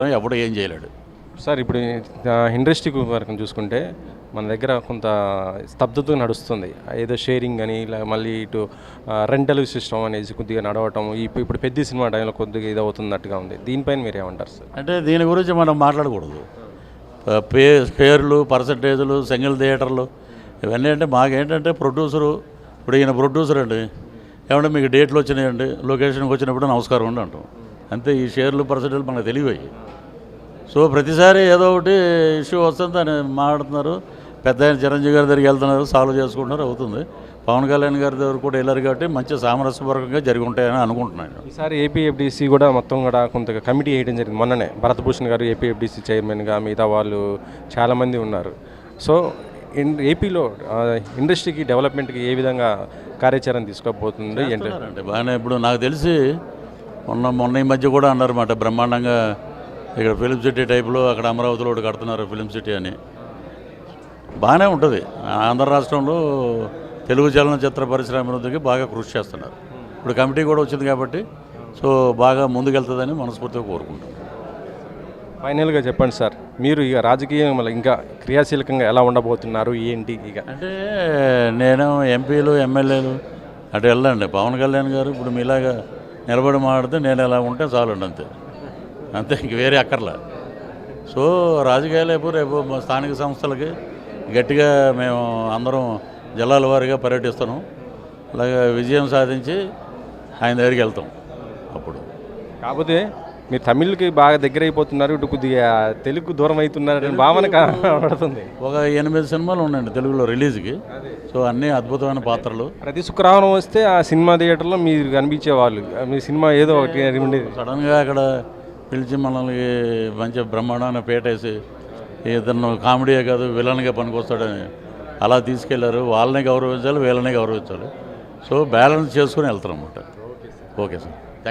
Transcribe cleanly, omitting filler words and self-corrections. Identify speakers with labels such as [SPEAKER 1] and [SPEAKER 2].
[SPEAKER 1] ఎవడు ఏం చేయలేడు
[SPEAKER 2] సార్. ఇప్పుడు ఇండస్ట్రీ వరకు చూసుకుంటే మన దగ్గర కొంత స్తబ్దత నడుస్తుంది. ఏదో షేరింగ్ అని ఇలా మళ్ళీ ఇటు రెంటల్ సిస్టమ్ అనేసి కొద్దిగా నడవటం ఇప్పుడు పెద్ద సినిమా టైంలో కొద్దిగా ఇది అవుతున్నట్టుగా ఉంది. దీనిపైన మీరు ఏమంటారు సార్?
[SPEAKER 1] అంటే దీని గురించి మనం మాట్లాడకూడదు. పేర్లు, పర్సంటేజ్లు, సింగిల్ థియేటర్లు ఇవన్నీ అంటే మాకేంటంటే ప్రొడ్యూసరు, ఇప్పుడు ఈయన ప్రొడ్యూసర్ అండి, ఏమంటే మీకు డేట్లు వచ్చినాయండి, లొకేషన్కి వచ్చినప్పుడు నమస్కారం అండి అంటాం. అంతే. ఈ షేర్లు పర్సంటేజ్ మనకు తెలియవు. సో ప్రతిసారి ఏదో ఒకటి ఇష్యూ వస్తుంది, దాన్ని మాట్లాడుతున్నారు. పెద్ద ఆయన చిరంజీవి గారి దగ్గరికి వెళ్తున్నారు, సాల్వ్ చేసుకుంటున్నారు, అవుతుంది. పవన్ కళ్యాణ్ గారి దగ్గర కూడా వెళ్ళారు కాబట్టి మంచి సామరస్యపూర్వకంగా జరిగి ఉంటాయని అనుకుంటున్నాను.
[SPEAKER 2] ఈసారి ఏపీఎఫ్డిసి కూడా మొత్తం కూడా కొంత కమిటీ వేయడం జరిగింది. మొన్ననే భరతభూషణ్ గారు ఏపీఎఫ్డిసి చైర్మన్గా, మిగతా వాళ్ళు చాలామంది ఉన్నారు. సో ఏపీలో ఇండస్ట్రీకి డెవలప్మెంట్కి ఏ విధంగా కార్యాచరణ తీసుకోబోతుంది
[SPEAKER 1] అంటే బాగానే. ఇప్పుడు నాకు తెలిసి మొన్న ఈ మధ్య కూడా అన్నారన్నమాట, బ్రహ్మాండంగా ఇక్కడ ఫిలిం సిటీ టైప్లో అక్కడ అమరావతిలో ఒకటి కడుతున్నారు ఫిలిం సిటీ అని. బాగానే ఉంటుంది. ఆంధ్ర రాష్ట్రంలో తెలుగు చలనచిత్ర పరిశ్రమ అభివృద్ధికి బాగా కృషి చేస్తున్నారు. ఇప్పుడు కమిటీ కూడా వచ్చింది కాబట్టి సో బాగా ముందుకెళ్తుందని మనస్ఫూర్తిగా కోరుకుంటాం.
[SPEAKER 2] ఫైనల్గా చెప్పండి సార్, మీరు ఇక రాజకీయం ఇంకా క్రియాశీలకంగా ఎలా ఉండబోతున్నారు ఏంటి? ఇక
[SPEAKER 1] అంటే నేను ఎంపీలు, ఎమ్మెల్యేలు అటు వెళ్ళండి. పవన్ కళ్యాణ్ గారు ఇప్పుడు మీలాగా నిలబడి మాట్లాడితే నేను ఎలా ఉంటే చాలండి, అంతే ఇంక వేరే అక్కర్లా. సో రాజకీయాలు రేపు స్థానిక సంస్థలకి గట్టిగా మేము అందరం జిల్లాల వారీగా పర్యటిస్తున్నాం. అలాగే విజయం సాధించి ఆయన దగ్గరికి వెళ్తాం. అప్పుడు
[SPEAKER 2] కాకపోతే మీరు తమిళ్కి బాగా దగ్గర అయిపోతున్నారు, ఇటు కొద్దిగా తెలుగు దూరం అవుతున్నారని భావన కనబడుతుంది.
[SPEAKER 1] ఒక 8 సినిమాలు ఉన్నాయండి తెలుగులో రిలీజ్కి. సో అన్నీ అద్భుతమైన పాత్రలు.
[SPEAKER 2] ప్రతి శుక్రవారం వస్తే ఆ సినిమా థియేటర్లో మీరు కనిపించేవాళ్ళు, మీ సినిమా ఏదో ఒకటి ఉండేది.
[SPEAKER 1] సడన్గా అక్కడ పిలిచి మనల్ని మంచి బ్రహ్మాండమైన పేటేసి ఇతను కామెడీయే కాదు విలన్గా పనికొస్తాడని అలా తీసుకెళ్లారు. వాళ్ళని గౌరవించాలి, వీళ్ళని గౌరవించాలి. సో బ్యాలెన్స్ చేసుకుని వెళ్తారు అన్నమాట. Okay sir.